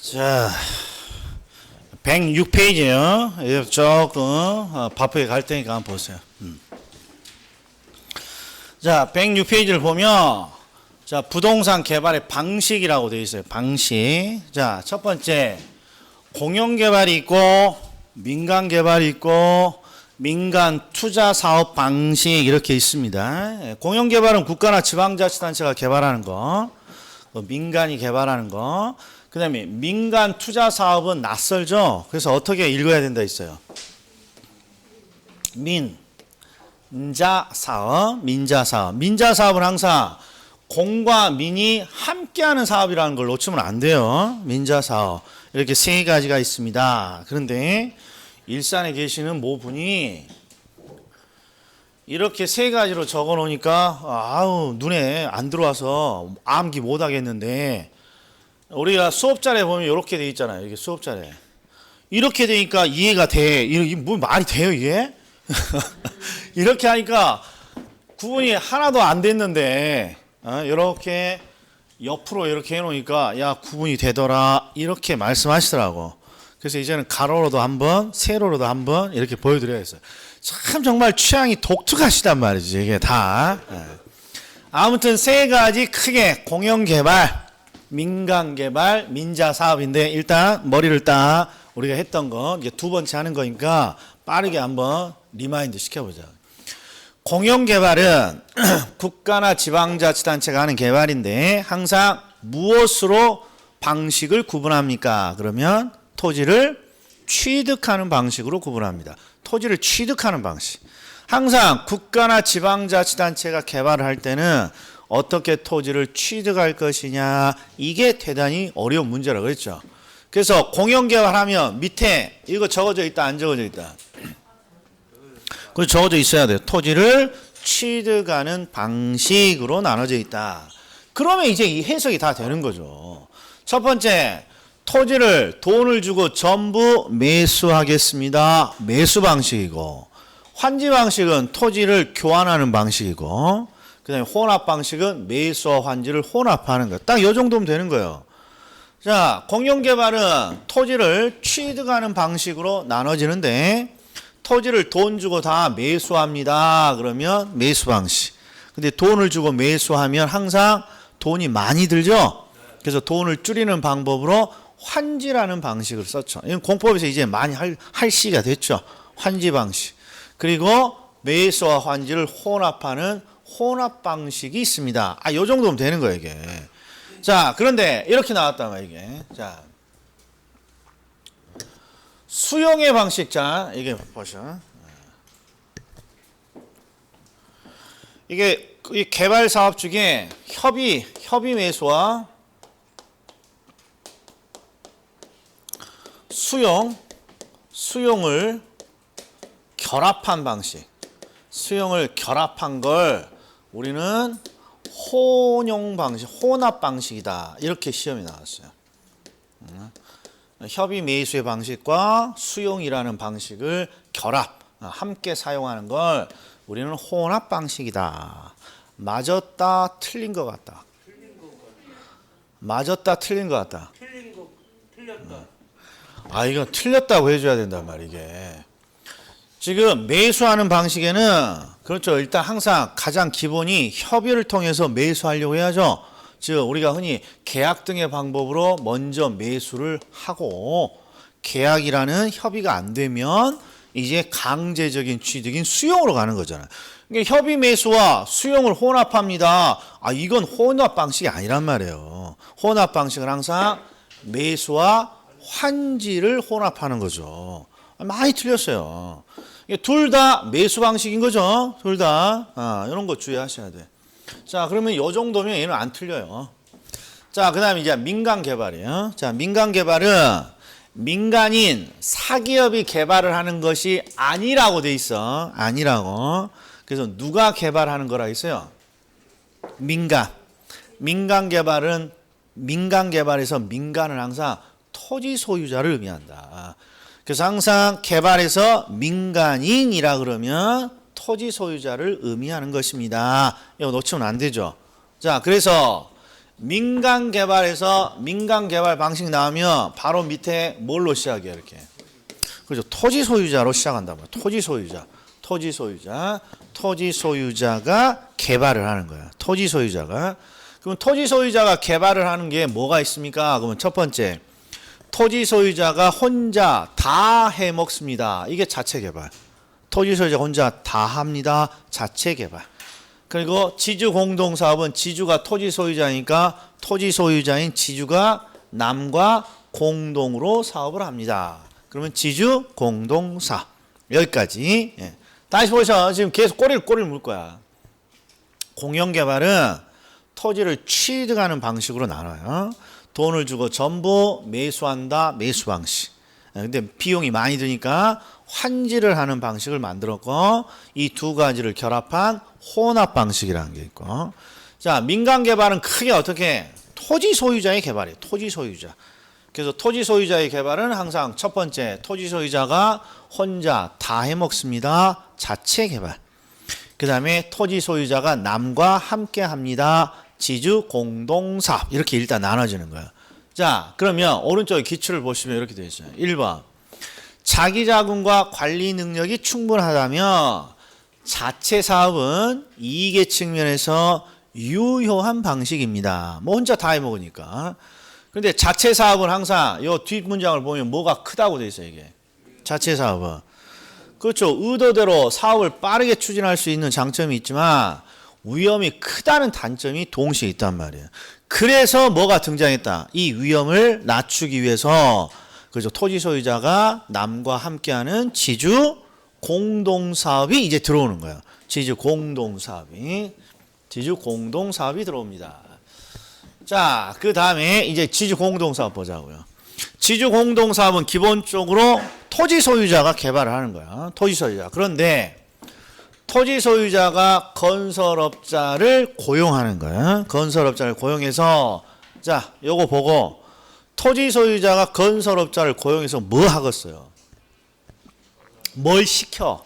자, 106페이지요. 조금 바쁘게 갈 테니까 한번 보세요. 자, 106페이지를 보면 자, 부동산 개발의 방식이라고 되어 있어요. 방식. 자, 첫 번째 공영 개발이 있고 민간 개발이 있고 민간 투자 사업 방식 이렇게 있습니다. 공영 개발은 국가나 지방자치단체가 개발하는 거, 민간이 개발하는 거. 그 다음에 민간 투자 사업은 낯설죠. 그래서 어떻게 읽어야 된다 있어요. 민자 사업, 민자 사업. 민자 사업은 항상 공과 민이 함께하는 사업이라는 걸 놓치면 안 돼요. 민자 사업 이렇게 세 가지가 있습니다. 그런데 일산에 계시는 모분이 이렇게 세 가지로 적어 놓으니까 아우 눈에 안 들어와서 암기 못 하겠는데, 우리가 수업자료에 보면 이렇게 돼 있잖아요. 이게 수업자료에 이렇게 되니까 이해가 돼. 이게 뭐 말이 돼요 이게? 이렇게 하니까 구분이 하나도 안 됐는데 이렇게 옆으로 이렇게 해놓으니까 야 구분이 되더라 이렇게 말씀하시더라고. 그래서 이제는 가로로도 한번 세로로도 한번 이렇게 보여드려야겠어요. 참 정말 취향이 독특하시단 말이지 이게 다. 아무튼 세 가지 크게 공영개발, 민간개발, 민자사업인데 일단 머리를 딱 우리가 했던 거 이제 두 번째 하는 거니까 빠르게 한번 리마인드 시켜보자. 공영개발은 국가나 지방자치단체가 하는 개발인데 항상 무엇으로 방식을 구분합니까? 그러면 토지를 취득하는 방식으로 구분합니다. 토지를 취득하는 방식. 항상 국가나 지방자치단체가 개발을 할 때는 어떻게 토지를 취득할 것이냐, 이게 대단히 어려운 문제라고 그랬죠. 그래서 공영개발하면 밑에 이거 적어져 있다 안 적어져 있다? 그거 적어져 있어야 돼요. 토지를 취득하는 방식으로 나눠져 있다. 그러면 이제 이 해석이 다 되는 거죠. 첫 번째, 토지를 돈을 주고 전부 매수하겠습니다. 매수 방식이고, 환지 방식은 토지를 교환하는 방식이고, 그 다음에 혼합 방식은 매수와 환지를 혼합하는 거. 딱 이 정도면 되는 거예요. 자, 공영개발은 토지를 취득하는 방식으로 나눠지는데 토지를 돈 주고 다 매수합니다. 그러면 매수 방식. 근데 돈을 주고 매수하면 항상 돈이 많이 들죠. 그래서 돈을 줄이는 방법으로 환지라는 방식을 썼죠. 이건 공법에서 이제 많이 할 시기가 됐죠. 환지 방식. 그리고 매수와 환지를 혼합하는 혼합 방식이 있습니다. 요 정도면 되는 거예요, 이게. 자, 그런데 이렇게 나왔단 말이에요, 이게. 자, 수용의 방식. 자, 이게 보셔. 이게 이 개발 사업 중에 협의 매수와 수용을 결합한 방식. 수용을 결합한 걸 우리는 혼용 방식, 혼합 방식이다. 이렇게 시험이 나왔어요. 협의 매수의 방식과 수용이라는 방식을 결합, 함께 사용하는 걸 우리는 혼합 방식이다. 맞았다, 틀린 것 같다. 맞았다, 틀린 것 같다. 이건 틀렸다고 해줘야 된단 말이야, 이게. 지금 매수하는 방식에는 그렇죠. 일단 항상 가장 기본이 협의를 통해서 매수하려고 해야죠. 즉 우리가 흔히 계약 등의 방법으로 먼저 매수를 하고 계약이라는 협의가 안 되면 이제 강제적인 취득인 수용으로 가는 거잖아요. 그러니까 협의 매수와 수용을 혼합합니다. 이건 혼합 방식이 아니란 말이에요. 혼합 방식은 항상 매수와 환지를 혼합하는 거죠. 많이 틀렸어요. 둘 다 매수 방식인 거죠. 둘 다. 이런 거 주의하셔야 돼. 자, 그러면 이 정도면 얘는 안 틀려요. 자, 그 다음에 이제 민간 개발이에요. 자, 민간 개발은 민간인 사기업이 개발을 하는 것이 아니라고 돼 있어. 아니라고. 그래서 누가 개발하는 거라 했어요? 민간. 민간 개발은 민간 개발에서 민간은 항상 토지 소유자를 의미한다. 그래서 항상 개발에서 민간인이라 그러면 토지 소유자를 의미하는 것입니다. 이거 놓치면 안 되죠. 자, 그래서 민간 개발에서 민간 개발 방식 나오면 바로 밑에 뭘로 시작해요? 이렇게. 그죠? 토지 소유자로 시작한단 말이에요. 토지 소유자가 개발을 하는 거야. 토지 소유자가. 그럼 토지 소유자가 개발을 하는 게 뭐가 있습니까? 그러면 첫 번째, 토지 소유자가 혼자 다 해먹습니다. 이게 자체 개발. 토지 소유자 혼자 다 합니다. 자체 개발. 그리고 지주 공동사업은 지주가 토지 소유자니까 토지 소유자인 지주가 남과 공동으로 사업을 합니다. 그러면 지주 공동사업. 여기까지. 예. 다시 보셔. 지금 계속 꼬리를 물 거야. 공영개발은 토지를 취득하는 방식으로 나눠요. 돈을 주고 전부 매수한다. 매수 방식. 근데 비용이 많이 드니까 환지를 하는 방식을 만들었고 이 두 가지를 결합한 혼합 방식이라는 게 있고. 자, 민간 개발은 크게 어떻게? 토지 소유자의 개발이에요. 토지 소유자. 그래서 토지 소유자의 개발은 항상 첫 번째, 토지 소유자가 혼자 다 해먹습니다. 자체 개발. 그 다음에 토지 소유자가 남과 함께 합니다. 지주 공동사업. 이렇게 일단 나눠지는 거예요. 자, 그러면 오른쪽에 기출을 보시면 이렇게 되어 있어요. 1번. 자기 자금과 관리 능력이 충분하다면 자체 사업은 이익의 측면에서 유효한 방식입니다. 뭐 혼자 다 해먹으니까. 근데 자체 사업은 항상 이 뒷문장을 보면 뭐가 크다고 되어 있어요, 이게. 자체 사업은. 그렇죠. 의도대로 사업을 빠르게 추진할 수 있는 장점이 있지만 위험이 크다는 단점이 동시에 있단 말이에요. 그래서 뭐가 등장했다. 이 위험을 낮추기 위해서 그죠. 토지 소유자가 남과 함께하는 지주 공동사업이 이제 들어오는 거예요. 지주 공동사업이 들어옵니다. 자, 그 다음에 이제 지주 공동사업 보자고요. 지주 공동사업은 기본적으로 토지 소유자가 개발을 하는 거야. 토지 소유자. 그런데 토지 소유자가 건설업자를 고용하는 거야. 건설업자를 고용해서 자, 요거 보고 토지 소유자가 건설업자를 고용해서 뭐 하겠어요? 뭘 시켜?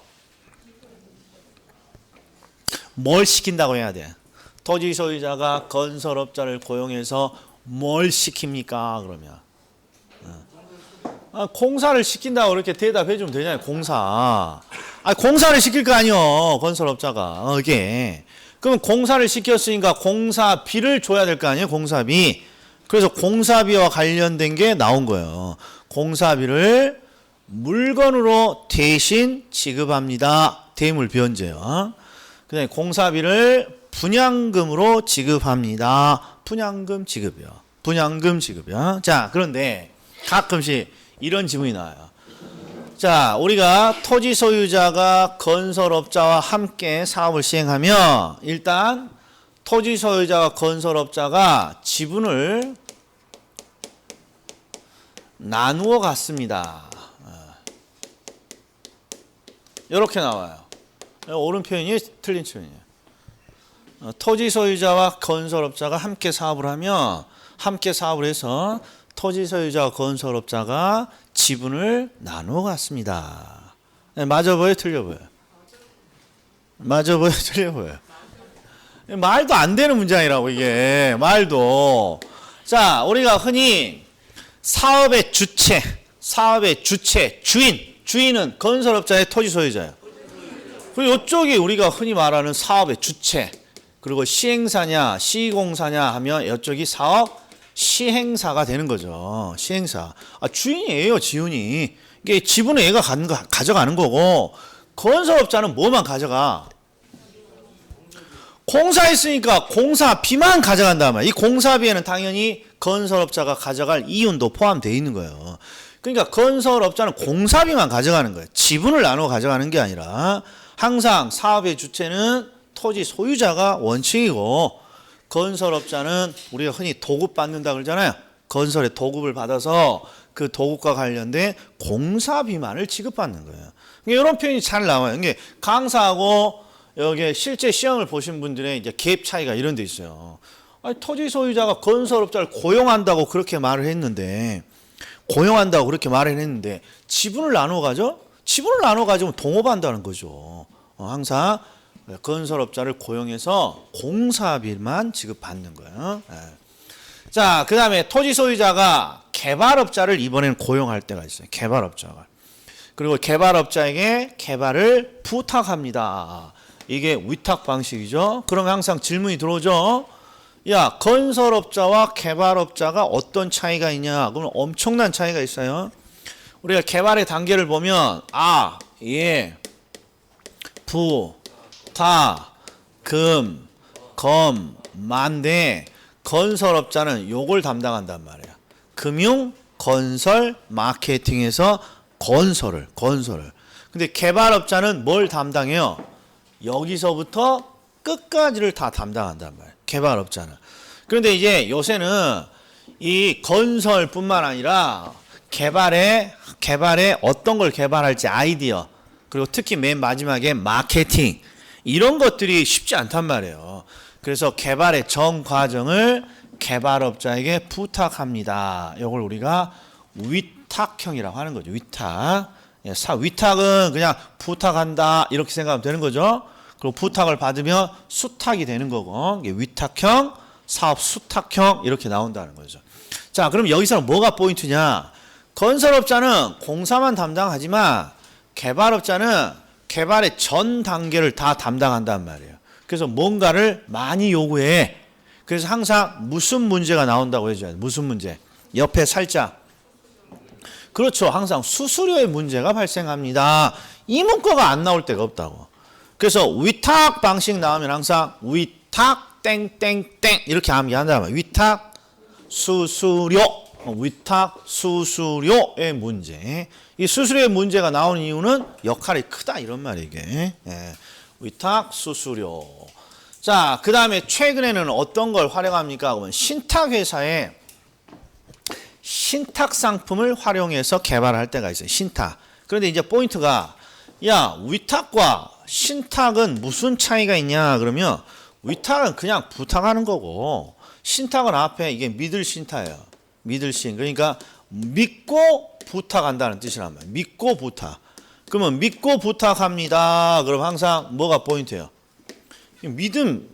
뭘 시킨다고 해야 돼? 토지 소유자가 건설업자를 고용해서 뭘 시킵니까? 그러면 공사를 시킨다고 그렇게 대답해 주면 되잖아요. 공사. 공사를 시킬 거 아니요. 건설업자가. 이게. 그러면 공사를 시켰으니까 공사비를 줘야 될 거 아니에요. 공사비. 그래서 공사비와 관련된 게 나온 거예요. 공사비를 물건으로 대신 지급합니다. 대물 변제요. 그다음에 공사비를 분양금으로 지급합니다. 분양금 지급이요. 자, 그런데 가끔씩 이런 질문이 나와요. 자, 우리가 토지 소유자가 건설업자와 함께 사업을 시행하면 일단 토지 소유자와 건설업자가 지분을 나누어 갔습니다. 이렇게 나와요. 옳은 표현이 틀린 표현이에요. 토지 소유자와 건설업자가 함께 사업을 하면 함께 사업을 해서 토지 소유자와 건설업자가 지분을 나누어 갔습니다. 맞아 보여? 틀려 보여? 맞아 보여? 틀려 보여? 말도 안 되는 문장이라고 이게. 말도. 자, 우리가 흔히 사업의 주체, 주인은 건설업자의 토지 소유자예요. 그리고 이쪽이 우리가 흔히 말하는 사업의 주체, 그리고 시행사냐, 시공사냐 하면 이쪽이 사업 시행사가 되는 거죠. 시행사. 주인이에요, 지훈이. 이게 지분은 얘가 가져가는 거고, 건설업자는 뭐만 가져가? 공사했으니까 공사비만 가져간단 말이야. 이 공사비에는 당연히 건설업자가 가져갈 이윤도 포함되어 있는 거예요. 그러니까 건설업자는 공사비만 가져가는 거예요. 지분을 나눠 가져가는 게 아니라 항상 사업의 주체는 토지 소유자가 원칙이고 건설업자는 우리가 흔히 도급 받는다 그러잖아요. 건설의 도급을 받아서 그 도급과 관련된 공사비만을 지급받는 거예요. 이런 표현이 잘 나와요. 이게 강사하고 여기 실제 시험을 보신 분들의 이제 갭 차이가 이런 데 있어요. 토지 소유자가 건설업자를 고용한다고 그렇게 말을 했는데 지분을 나눠 가져? 지분을 나눠 가지면 동업한다는 거죠. 항상 건설업자를 고용해서 공사비만 지급받는 거예요. 자, 그 다음에 토지 소유자가 개발업자를 이번에는 고용할 때가 있어요. 개발업자가. 그리고 개발업자에게 개발을 부탁합니다. 이게 위탁 방식이죠. 그러면 항상 질문이 들어오죠. 야, 건설업자와 개발업자가 어떤 차이가 있냐? 그러면 엄청난 차이가 있어요. 우리가 개발의 단계를 보면 예, 부, 타, 금, 검, 만데 건설업자는 요걸 담당한단 말이야. 금융, 건설, 마케팅에서 건설을. 근데 개발업자는 뭘 담당해요? 여기서부터 끝까지를 다 담당한단 말이야. 개발업자는. 그런데 이제 요새는 이 건설뿐만 아니라 개발에 어떤 걸 개발할지 아이디어, 그리고 특히 맨 마지막에 마케팅, 이런 것들이 쉽지 않단 말이에요. 그래서 개발의 전 과정을 개발업자에게 부탁합니다. 이걸 우리가 위탁형이라고 하는 거죠. 위탁. 위탁은 그냥 부탁한다 이렇게 생각하면 되는 거죠. 그리고 부탁을 받으면 수탁이 되는 거고, 위탁형, 사업 수탁형 이렇게 나온다는 거죠. 자, 그럼 여기서는 뭐가 포인트냐? 건설업자는 공사만 담당하지만 개발업자는 개발의 전 단계를 다 담당한단 말이에요. 그래서 뭔가를 많이 요구해. 그래서 항상 무슨 문제가 나온다고 해줘야 돼. 무슨 문제? 옆에 살짝. 그렇죠. 항상 수수료의 문제가 발생합니다. 이 문구가 안 나올 데가 없다고. 그래서 위탁 방식 나오면 항상 위탁 땡땡땡 이렇게 암기한단 말이에요. 위탁 수수료. 위탁 수수료의 문제. 이 수수료의 문제가 나오는 이유는 역할이 크다 이런 말이에요. 이게. 위탁 수수료. 자, 그 다음에 최근에는 어떤 걸 활용합니까? 그러면 신탁회사에 신탁 상품을 활용해서 개발할 때가 있어요. 신탁. 그런데 이제 포인트가 위탁과 신탁은 무슨 차이가 있냐? 그러면 위탁은 그냥 부탁하는 거고, 신탁은 앞에 이게 믿을 신탁이에요. 믿을 신. 그러니까 믿고 부탁한다는 뜻이란 말이에요. 믿고 부탁. 그러면 믿고 부탁합니다. 그럼 항상 뭐가 포인트예요? 믿음.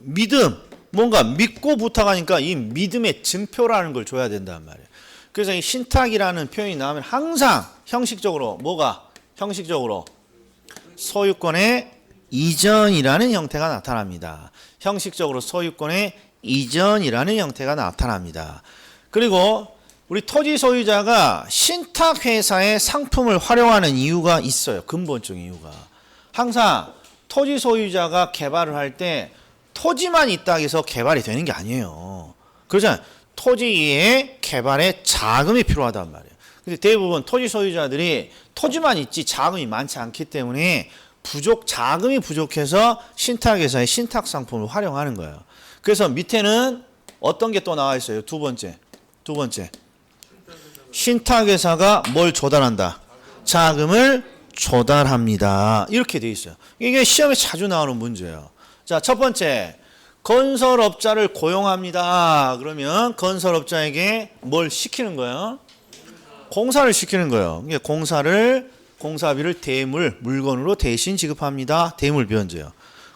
뭔가 믿고 부탁하니까 이 믿음의 증표라는 걸 줘야 된단 말이에요. 그래서 이 신탁이라는 표현이 나오면 항상 형식적으로 형식적으로 소유권의 이전이라는 형태가 나타납니다. 형식적으로 소유권의 이전이라는 형태가 나타납니다. 그리고 우리 토지 소유자가 신탁회사의 상품을 활용하는 이유가 있어요. 근본적인 이유가. 항상 토지 소유자가 개발을 할 때 토지만 있다고 해서 개발이 되는 게 아니에요. 그렇잖아요. 토지의 개발에 자금이 필요하단 말이에요. 근데 대부분 토지 소유자들이 토지만 있지 자금이 많지 않기 때문에 자금이 부족해서 신탁회사의 신탁 상품을 활용하는 거예요. 그래서 밑에는 어떤 게 또 나와 있어요? 두 번째. 신탁회사가 뭘 조달한다? 자금을 조달합니다. 이렇게 돼 있어요. 이게 시험에 자주 나오는 문제예요. 자, 첫 번째. 건설업자를 고용합니다. 그러면 건설업자에게 뭘 시키는 거예요? 공사를 시키는 거예요. 공사비를 물건으로 대신 지급합니다. 대물 변제요.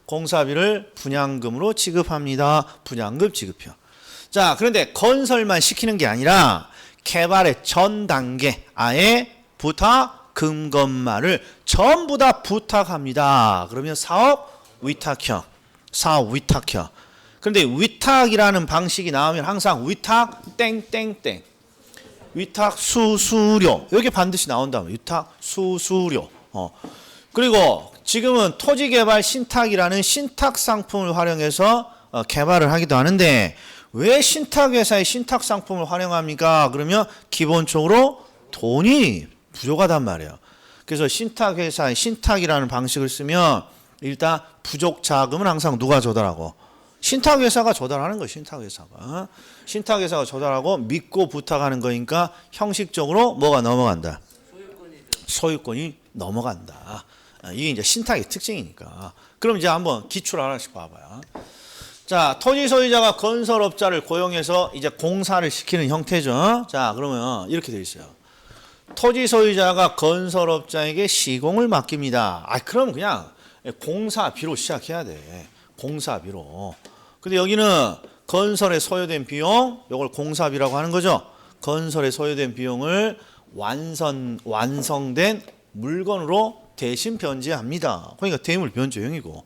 공사비를 분양금으로 지급합니다. 분양금 지급형. 자, 그런데 건설만 시키는 게 아니라 개발의 전 단계 아예 부탁, 금검말을 전부 다 부탁합니다. 그러면 사업 위탁형. 그런데 위탁이라는 방식이 나오면 항상 위탁 땡땡땡. 위탁 수수료. 여기 반드시 나온다. 위탁 수수료. 그리고 지금은 토지개발 신탁이라는 신탁 상품을 활용해서 개발을 하기도 하는데, 왜 신탁회사의 신탁 상품을 활용합니까? 그러면 기본적으로 돈이 부족하단 말이에요. 그래서 신탁회사의 신탁이라는 방식을 쓰면 일단 부족 자금은 항상 누가 조달하고? 신탁회사가 조달하는 거예요. 신탁회사가 조달하고 믿고 부탁하는 거니까 형식적으로 뭐가 넘어간다? 소유권이 넘어간다. 이게 이제 신탁의 특징이니까. 그럼 이제 한번 기출 하나씩 봐봐요. 자, 토지 소유자가 건설업자를 고용해서 이제 공사를 시키는 형태죠. 자, 그러면 이렇게 돼 있어요. 토지 소유자가 건설업자에게 시공을 맡깁니다. 그럼 그냥 공사비로 시작해야 돼. 공사비로. 근데 여기는 건설에 소요된 비용, 이걸 공사비라고 하는 거죠. 건설에 소요된 비용을 완성된 물건으로 대신 변제합니다. 그러니까 대물 변제형이고,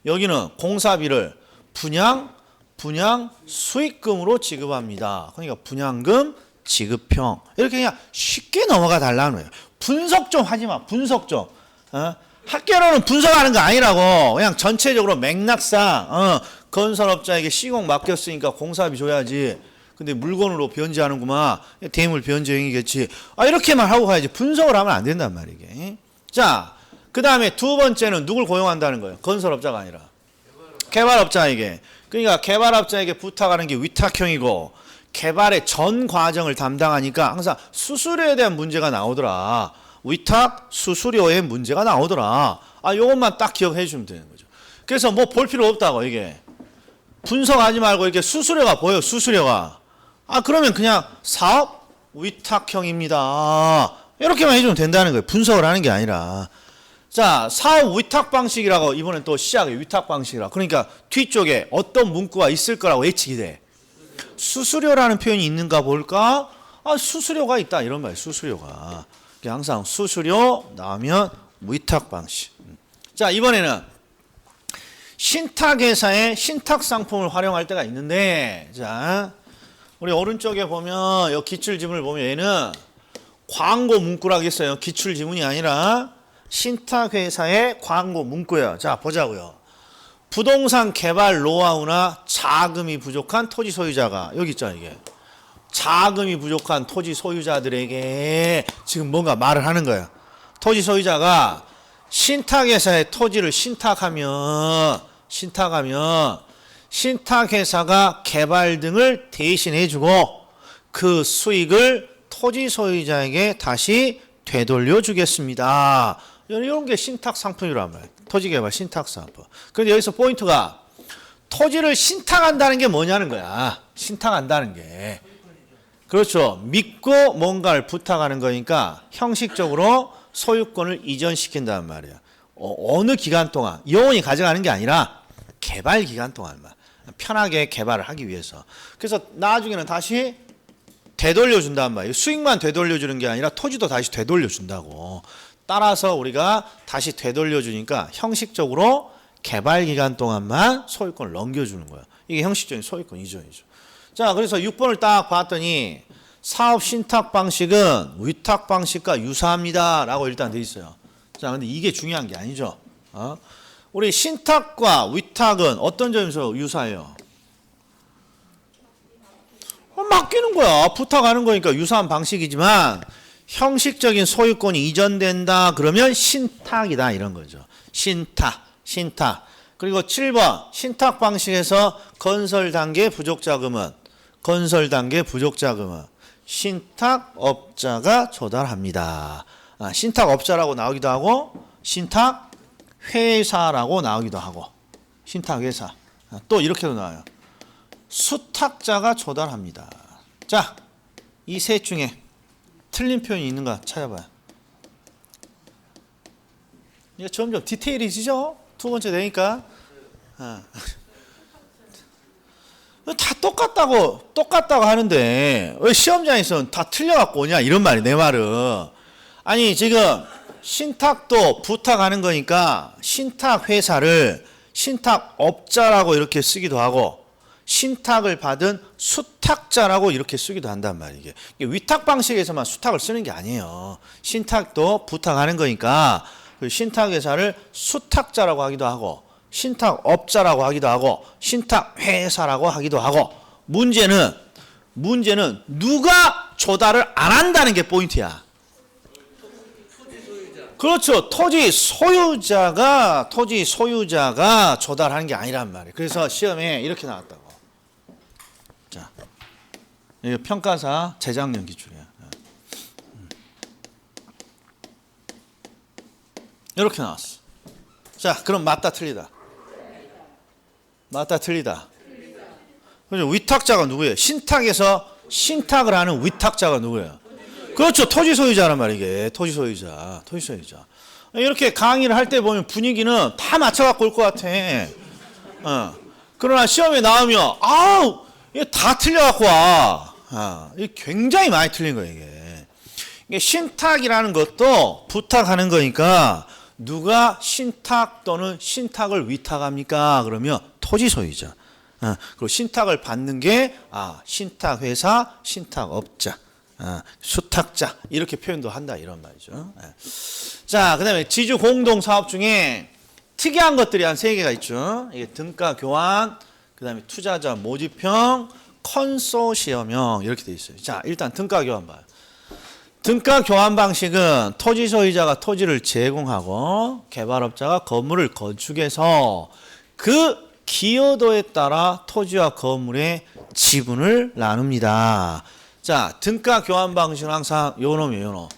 여기는 공사비를 분양 수익금으로 지급합니다. 그러니까 분양금 지급형. 이렇게 그냥 쉽게 넘어가 달라는 거예요. 분석 좀 하지 마. 분석 좀. 학교로는 분석하는 거 아니라고. 그냥 전체적으로 맥락상 건설업자에게 시공 맡겼으니까 공사비 줘야지. 근데 물건으로 변제하는구만. 대물 변제형이겠지. 이렇게만 하고 가야지. 분석을 하면 안 된단 말이게. 자, 그 다음에 두 번째는 누굴 고용한다는 거예요? 건설업자가 아니라 개발업자에게. 그러니까 개발업자에게 부탁하는 게 위탁형이고, 개발의 전 과정을 담당하니까 항상 수수료에 대한 문제가 나오더라. 위탁 수수료의 문제가 나오더라. 요것만 딱 기억해 주면 되는 거죠. 그래서 뭐 볼 필요 없다고. 이게 분석하지 말고 이렇게 수수료가 보여. 수수료가. 그러면 그냥 사업 위탁형입니다. 이렇게만 해주면 된다는 거예요. 분석을 하는 게 아니라. 자, 사업 위탁 방식이라고 이번엔 또 시작해. 위탁 방식이라고. 그러니까 뒤쪽에 어떤 문구가 있을 거라고 예측이 돼. 수수료라는 표현이 있는가 볼까? 수수료가 있다. 이런 말이에요. 수수료가. 항상 수수료 나오면 위탁 방식. 자, 이번에는 신탁회사의 신탁 상품을 활용할 때가 있는데, 자, 우리 오른쪽에 보면 이 기출지문을 보면 얘는 광고 문구라고 했어요. 기출지문이 아니라 신탁회사의 광고 문구예요. 자, 보자고요. 부동산 개발 노하우나 자금이 부족한 토지 소유자가, 여기 있잖아요. 이게 자금이 부족한 토지 소유자들에게 지금 뭔가 말을 하는 거예요. 토지 소유자가 신탁회사의 토지를 신탁하면 신탁회사가 개발 등을 대신해주고 그 수익을 토지 소유자에게 다시 되돌려 주겠습니다. 이런 게 신탁 상품이란 말이에요. 토지개발 신탁 상품. 그런데 여기서 포인트가 토지를 신탁한다는 게 뭐냐는 거야. 신탁한다는 게. 그렇죠. 믿고 뭔가를 부탁하는 거니까 형식적으로 소유권을 이전시킨다는 말이야. 어느 기간 동안, 영원히 가져가는 게 아니라 개발 기간 동안만. 편하게 개발을 하기 위해서. 그래서 나중에는 다시 되돌려준단 말이에요. 수익만 되돌려주는 게 아니라 토지도 다시 되돌려준다고. 따라서 우리가 다시 되돌려주니까 형식적으로 개발 기간 동안만 소유권을 넘겨주는 거야. 이게 형식적인 소유권 이전이죠. 자, 그래서 6번을 딱 봤더니 사업 신탁 방식은 위탁 방식과 유사합니다 라고 일단 돼 있어요. 자, 근데 이게 중요한 게 아니죠. 우리 신탁과 위탁은 어떤 점에서 유사해요? 맡기는 거야. 부탁하는 거니까 유사한 방식이지만 형식적인 소유권이 이전된다 그러면 신탁이다 이런 거죠. 신탁. 그리고 7번 신탁 방식에서 건설 단계 부족 자금은 신탁업자가 조달합니다. 신탁업자라고 나오기도 하고 신탁회사라고 나오기도 하고 신탁회사 또 이렇게도 나와요. 수탁자가 조달합니다. 자, 이 셋 중에 틀린 표현이 있는가 찾아봐요. 이게 점점 디테일이지죠? 두 번째 되니까. 다 똑같다고 하는데 왜 시험장에서는 다 틀려갖고 오냐 이런 말이 내 말은. 아니 지금 신탁도 부탁하는 거니까 신탁회사를 신탁업자라고 이렇게 쓰기도 하고 신탁을 받은 수탁자라고 이렇게 쓰기도 한단 말이에요. 이게 위탁 방식에서만 수탁을 쓰는 게 아니에요. 신탁도 부탁하는 거니까 신탁회사를 수탁자라고 하기도 하고 신탁업자라고 하기도 하고 신탁회사라고 하기도 하고 문제는 누가 조달을 안 한다는 게 포인트야. 그렇죠. 토지 소유자가 조달하는 게 아니란 말이에요. 그래서 시험에 이렇게 나왔다고. 자, 이거 평가사 재작년 기출이야. 이렇게 나왔어. 자, 그럼 맞다 틀리다. 그렇죠. 위탁자가 누구예요? 신탁에서 신탁을 하는 위탁자가 누구예요? 그렇죠. 토지 소유자란 말이게. 토지 소유자. 이렇게 강의를 할 때 보면 분위기는 다 맞춰갖고 올 것 같아. 그러나 시험에 나오면 아우 이게 다 틀려갖고 와. 이게 굉장히 많이 틀린 거예요 이게 신탁이라는 것도 부탁하는 거니까 누가 신탁 또는 신탁을 위탁합니까? 그러면 토지 소유자. 그리고 신탁을 받는 게 신탁회사, 신탁업자, 수탁자 이렇게 표현도 한다 이런 말이죠. 자, 그다음에 지주 공동 사업 중에 특이한 것들이 한 3개가 있죠. 이게 등가 교환, 그다음에 투자자 모집형, 컨소시엄형 이렇게 돼 있어요. 자, 일단 등가 교환 봐요. 등가 교환 방식은 토지 소유자가 토지를 제공하고 개발업자가 건물을 건축해서 그 기여도에 따라 토지와 건물의 지분을 나눕니다. 자, 등가 교환 방식은 항상 요놈이에요, 요놈.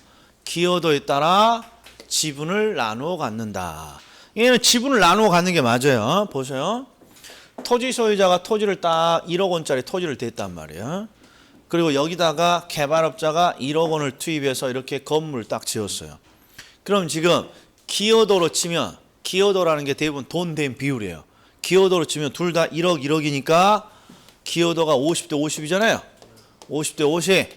기여도에 따라 지분을 나누어 갖는다. 얘는 지분을 나누어 갖는 게 맞아요. 보세요. 토지 소유자가 토지를 딱 1억 원짜리 토지를 댔단 말이에요. 그리고 여기다가 개발업자가 1억 원을 투입해서 이렇게 건물을 딱 지었어요. 그럼 지금 기여도로 치면 기여도라는 게 대부분 돈 된 비율이에요. 기여도로 치면 둘 다 1억 1억이니까 기여도가 50대 50이잖아요. 50대 50.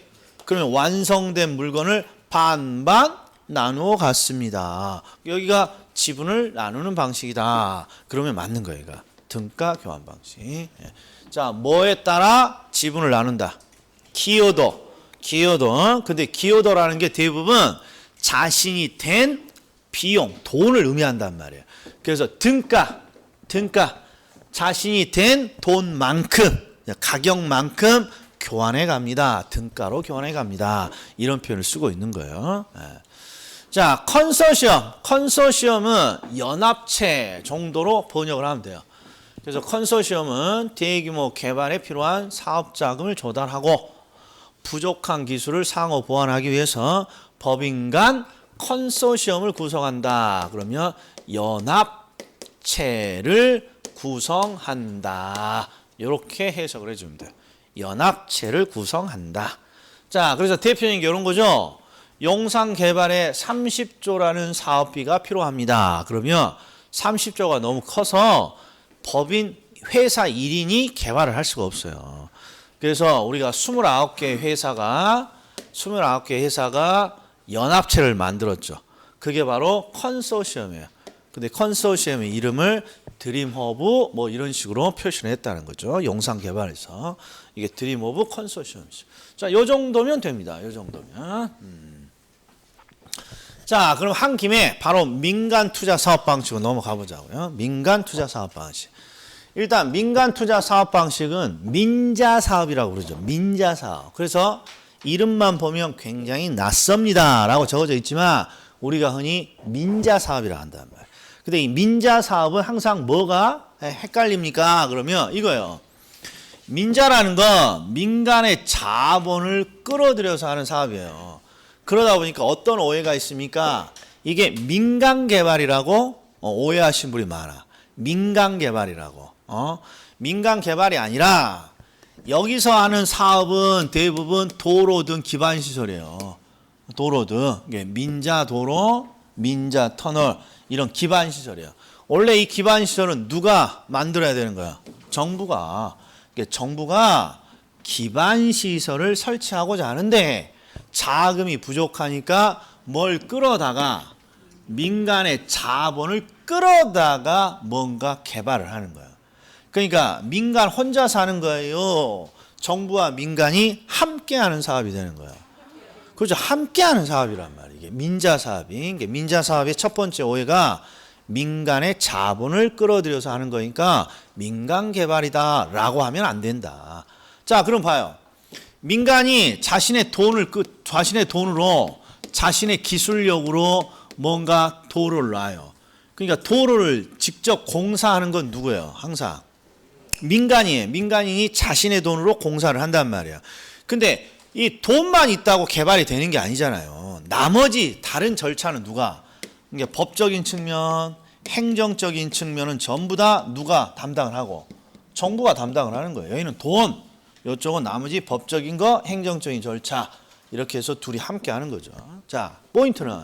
그러면 완성된 물건을 반반 나누어 갔습니다. 여기가 지분을 나누는 방식이다. 그러면 맞는 거예요. 얘가. 등가 교환 방식. 자, 뭐에 따라 지분을 나눈다. 기여도. 근데 기여도라는 게 대부분 자신이 된 비용, 돈을 의미한단 말이에요. 그래서 등가. 자신이 된 돈만큼, 가격만큼 교환해 갑니다. 등가로 교환해 갑니다. 이런 표현을 쓰고 있는 거예요. 자, 컨소시엄은 연합체 정도로 번역을 하면 돼요. 그래서 컨소시엄은 대규모 개발에 필요한 사업 자금을 조달하고 부족한 기술을 상호 보완하기 위해서 법인 간 컨소시엄을 구성한다. 그러면 연합체를 구성한다. 이렇게 해석을 해주면 돼요. 연합체를 구성한다. 자, 그래서 대표적인 게 이런 거죠. 용산 개발에 30조라는 사업비가 필요합니다. 그러면 30조가 너무 커서 법인 회사 1인이 개발을 할 수가 없어요. 그래서 우리가 29개 회사가 연합체를 만들었죠. 그게 바로 컨소시엄이에요. 근데 컨소시엄의 이름을 드림허브 뭐 이런 식으로 표시를 했다는 거죠. 용산 개발에서. 이게 드림허브 컨소시엄이죠. 자, 요 정도면 됩니다. 요 정도면. 자, 그럼 한 김에 바로 민간 투자 사업 방식으로 넘어가 보자고요. 민간 투자 사업 방식. 일단 민간 투자 사업 방식은 민자 사업이라고 그러죠. 민자 사업. 그래서 이름만 보면 굉장히 낯섭니다라고 적어져 있지만 우리가 흔히 민자 사업이라고 한단 말이에요. 근데 이 민자 사업은 항상 뭐가 헷갈립니까? 그러면 이거예요. 민자라는 건 민간의 자본을 끌어들여서 하는 사업이에요. 그러다 보니까 어떤 오해가 있습니까? 이게 민간 개발이라고 오해하신 분이 많아. 민간 개발이라고. 민간 개발이 아니라 여기서 하는 사업은 대부분 도로 등 기반 시설이에요. 도로 등 민자 도로, 민자 터널 이런 기반 시설이에요. 원래 이 기반 시설은 누가 만들어야 되는 거야? 정부가 기반 시설을 설치하고자 하는데 자금이 부족하니까 뭘 끌어다가 민간의 자본을 끌어다가 뭔가 개발을 하는 거야. 그러니까 민간 혼자 사는 거예요. 정부와 민간이 함께하는 사업이 되는 거야. 그렇죠. 함께하는 사업이란 말이에요. 이게 민자 사업이. 민자 사업의 첫 번째 오해가 민간의 자본을 끌어들여서 하는 거니까 민간 개발이다라고 하면 안 된다. 자, 그럼 봐요. 민간이 자신의 돈으로 자신의 기술력으로 뭔가 도로를 놔요. 그러니까 도로를 직접 공사하는 건 누구예요? 항상 민간이에요. 민간인이 자신의 돈으로 공사를 한단 말이에요. 근데 이 돈만 있다고 개발이 되는 게 아니잖아요. 나머지 다른 절차는 누가? 그러니까 법적인 측면, 행정적인 측면은 전부 다 누가 담당을 하고? 정부가 담당을 하는 거예요. 여기는 돈, 이쪽은 나머지 법적인 거, 행정적인 절차 이렇게 해서 둘이 함께 하는 거죠. 자, 포인트는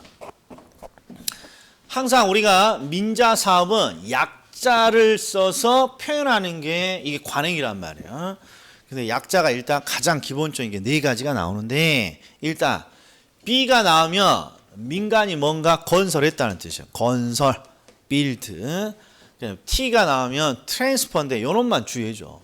항상 우리가 민자 사업은 약 약자를 써서 표현하는 게 이게 관행이란 말이에요. 근데 약자가 일단 가장 기본적인 게 네 가지가 나오는데, 일단 B가 나오면 민간이 뭔가 건설했다는 뜻이에요. 건설, build. T가 나오면 트랜스퍼인데 요놈만 주의해줘.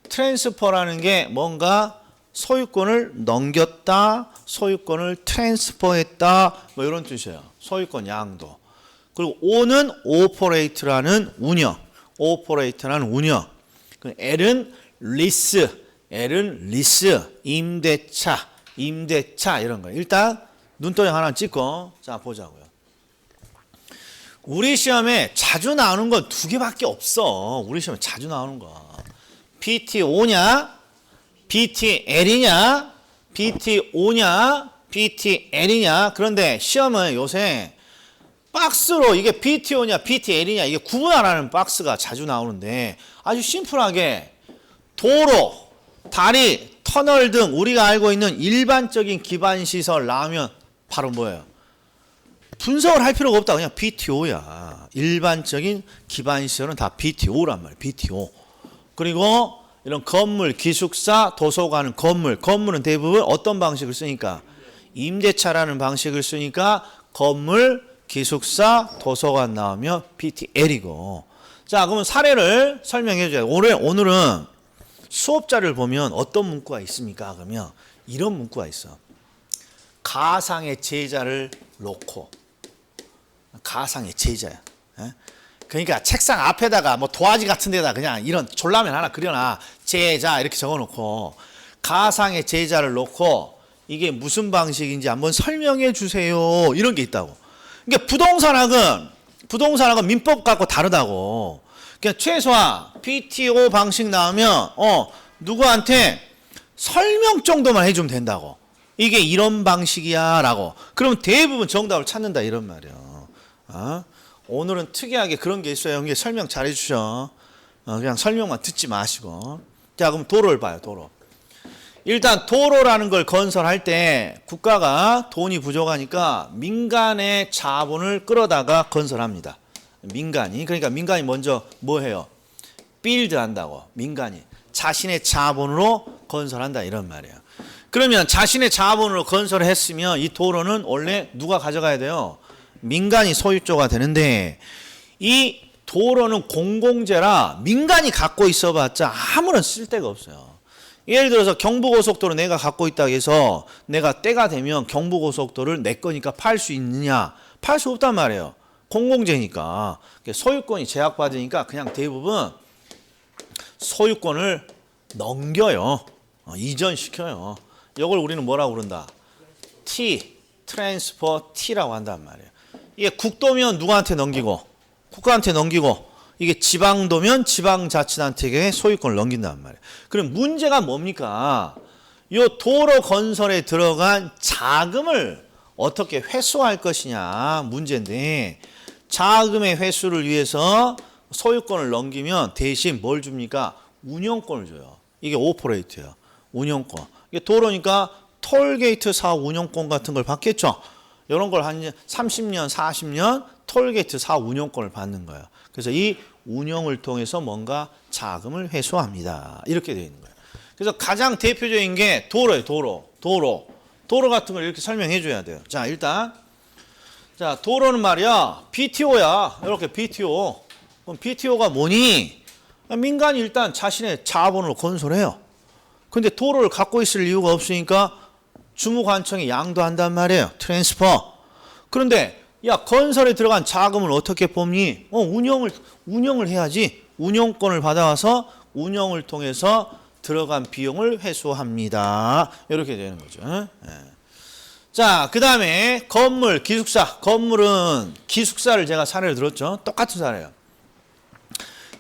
트랜스퍼라는 게 뭔가 소유권을 넘겼다, 소유권을 트랜스퍼했다, 뭐 이런 뜻이에요. 소유권 양도. 그리고 O는 operate라는 운영, operate라는 운영. L은 lease, 임대차 이런 거. 일단 눈덩이 하나 찍고 자 보자고요. 우리 시험에 자주 나오는 건 두 개밖에 없어. 우리 시험에 자주 나오는 거. PTO냐, PTL이냐, PTO냐, PTL이냐. 그런데 시험은 요새 박스로 이게 PTO냐, PTL이냐 이게 구분 안 하는 박스가 자주 나오는데, 아주 심플하게 도로, 다리, 터널 등 우리가 알고 있는 일반적인 기반시설 나오면 바로 뭐예요? 분석을 할 필요가 없다. 그냥 PTO야. 일반적인 기반시설은 다 PTO란 말이에요. PTO. 그리고 이런 건물, 기숙사, 도서관은 건물은 대부분 어떤 방식을 쓰니까? 임대차라는 방식을 쓰니까 건물, 기숙사, 도서관 나오면 PTL이고. 자, 그러면 사례를 설명해 줘야 돼요. 오늘은 수업자를 보면 어떤 문구가 있습니까? 그러면 이런 문구가 있어. 가상의 제자를 놓고. 가상의 제자야. 그러니까 책상 앞에다가 뭐 도화지 같은 데다 그냥 이런 졸라맨 하나 그려놔. 제자 이렇게 적어놓고 가상의 제자를 놓고 이게 무슨 방식인지 한번 설명해 주세요. 이런 게 있다고. 그러니까 부동산학은 민법 갖고 다르다고. 그러니까 최소한 PTO 방식 나오면 누구한테 설명 정도만 해주면 된다고. 이게 이런 방식이야 라고. 그러면 대부분 정답을 찾는다 이런 말이야. 오늘은 특이하게 그런 게 있어요. 형님 설명 잘 해주셔. 그냥 설명만 듣지 마시고. 자, 그럼 도로를 봐요. 도로. 일단 도로라는 걸 건설할 때 국가가 돈이 부족하니까 민간의 자본을 끌어다가 건설합니다. 민간이. 그러니까 민간이 먼저 뭐 해요? 빌드 한다고. 민간이. 자신의 자본으로 건설한다 이런 말이에요. 그러면 자신의 자본으로 건설했으면 이 도로는 원래 누가 가져가야 돼요? 민간이 소유주가 되는데, 이 도로는 공공재라 민간이 갖고 있어봤자 아무런 쓸데가 없어요. 예를 들어서 경부고속도로 내가 갖고 있다고 해서 내가 때가 되면 경부고속도로를 내 거니까 팔 수 있느냐? 팔 수 없단 말이에요. 공공재니까. 소유권이 제약받으니까 그냥 대부분 소유권을 넘겨요. 이전시켜요. 이걸 우리는 뭐라고 그런다? 트랜스퍼 T라고 한단 말이에요. 이게 국도면 누구한테 넘기고, 국가한테 넘기고, 이게 지방도면 지방자치단체에게 소유권을 넘긴단 말이에요. 그럼 문제가 뭡니까? 이 도로 건설에 들어간 자금을 어떻게 회수할 것이냐 문제인데, 자금의 회수를 위해서 소유권을 넘기면 대신 뭘 줍니까? 운영권을 줘요. 이게 오퍼레이트예요. 운영권. 이게 도로니까 톨게이트 사업 운영권 같은 걸 받겠죠. 이런 걸 한 30년, 40년 톨게이트 사업 운영권을 받는 거예요. 그래서 이 운영을 통해서 뭔가 자금을 회수합니다. 이렇게 되어 있는 거예요. 그래서 가장 대표적인 게 도로예요. 도로 같은 걸 이렇게 설명해 줘야 돼요. 자, 일단 자, 도로는 말이야 PTO야. 이렇게 PTO. 그럼 PTO가 뭐니? 민간이 일단 자신의 자본으로 건설해요. 근데 도로를 갖고 있을 이유가 없으니까 주무관청이 양도한단 말이에요. 트랜스퍼. 그런데 야, 건설에 들어간 자금을 어떻게 뽑니? 운영을 해야지. 운영권을 받아와서 운영을 통해서 들어간 비용을 회수합니다. 이렇게 되는 거죠. 네. 자, 그 다음에 건물, 기숙사. 건물은 기숙사를 제가 사례를 들었죠. 똑같은 사례예요.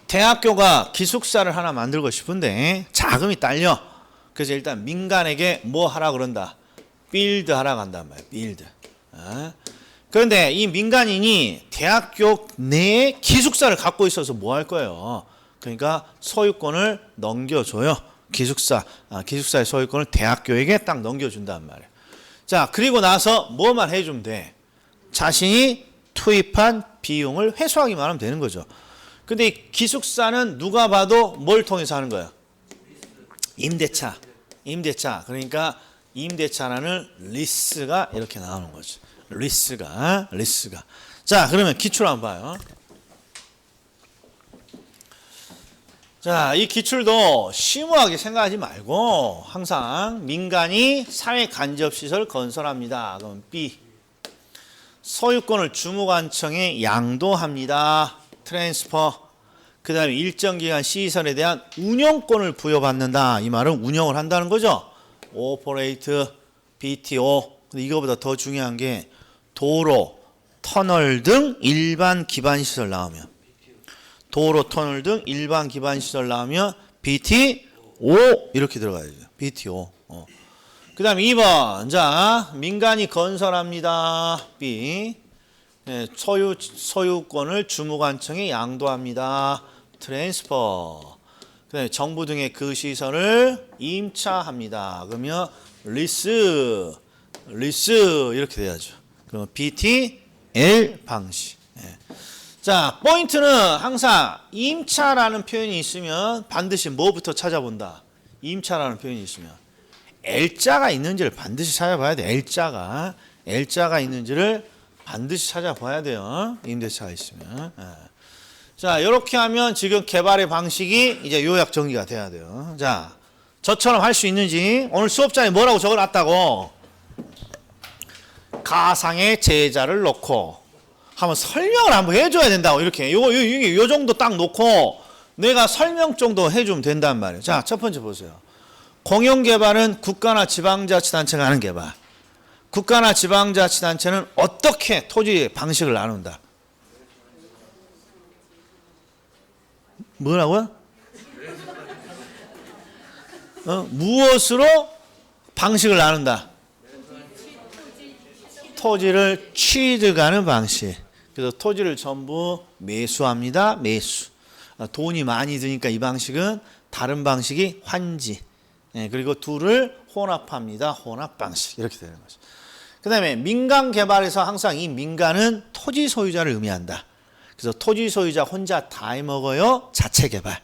대학교가 기숙사를 하나 만들고 싶은데 자금이 딸려. 그래서 일단 민간에게 뭐 하라 그런다? 빌드 하라고 한단 말이에요. 빌드. 그런데 이 민간인이 대학교 내에 기숙사를 갖고 있어서 뭐 할 거예요? 그러니까 소유권을 넘겨줘요. 기숙사의 소유권을 대학교에게 딱 넘겨준단 말이에요. 자, 그리고 나서 뭐만 해주면 돼? 자신이 투입한 비용을 회수하기만 하면 되는 거죠. 근데 이 기숙사는 누가 봐도 뭘 통해서 하는 거야? 임대차. 임대차. 그러니까 임대차라는 리스가 이렇게 나오는 거죠. 리스가. 자, 그러면 기출 한번 봐요. 자, 이 기출도 심오하게 생각하지 말고 항상 민간이 사회 간접시설 건설합니다. 그럼 B. 소유권을 주무관청에 양도합니다. 트랜스퍼. 그 다음에 일정 기간 시설에 대한 운영권을 부여받는다. 이 말은 운영을 한다는 거죠. 오퍼레이트, BTO. 근데 이거보다 더 중요한 게 도로, 터널 등 일반 기반시설 나오면, 도로, 터널 등 일반 기반시설 나오면 BTO 이렇게 들어가야 돼요. BTO. 그 다음에 2번. 자, 민간이 건설합니다. B. 네, 소유권을 주무관청에 양도합니다. 트랜스퍼. 그 다음에 정부 등의 그 시설을 임차합니다. 그러면 리스 이렇게 돼야죠. 그럼 BTL 방식. 네. 자, 포인트는 항상 임차라는 표현이 있으면 반드시 뭐부터 찾아본다. 임차라는 표현이 있으면 L자가 있는지를 반드시 찾아봐야 돼. L자가 있는지를 반드시 찾아봐야 돼요. 임대차가 있으면. 자, 이렇게 하면 지금 개발의 방식이 이제 요약 정리가 돼야 돼요. 자, 저처럼 할 수 있는지 오늘 수업장에 뭐라고 적어놨다고? 가상의 제자를 놓고 한번 설명을 한번 해줘야 된다고. 이렇게 요 정도 딱 놓고 내가 설명 정도 해주면 된단 말이에요. 자, 첫 번째 보세요. 공영개발은 국가나 지방자치단체가 하는 개발. 국가나 지방자치단체는 어떻게 토지 방식을 나눈다? 뭐라고요? 무엇으로 방식을 나눈다? 토지를 취득하는 방식. 그래서 토지를 전부 매수합니다. 매수. 돈이 많이 드니까 이 방식은, 다른 방식이 환지. 그리고 둘을 혼합합니다. 혼합 방식. 이렇게 되는 거죠. 그 다음에 민간 개발에서 항상 이 민간은 토지 소유자를 의미한다. 그래서 토지 소유자 혼자 다 해먹어요. 자체 개발.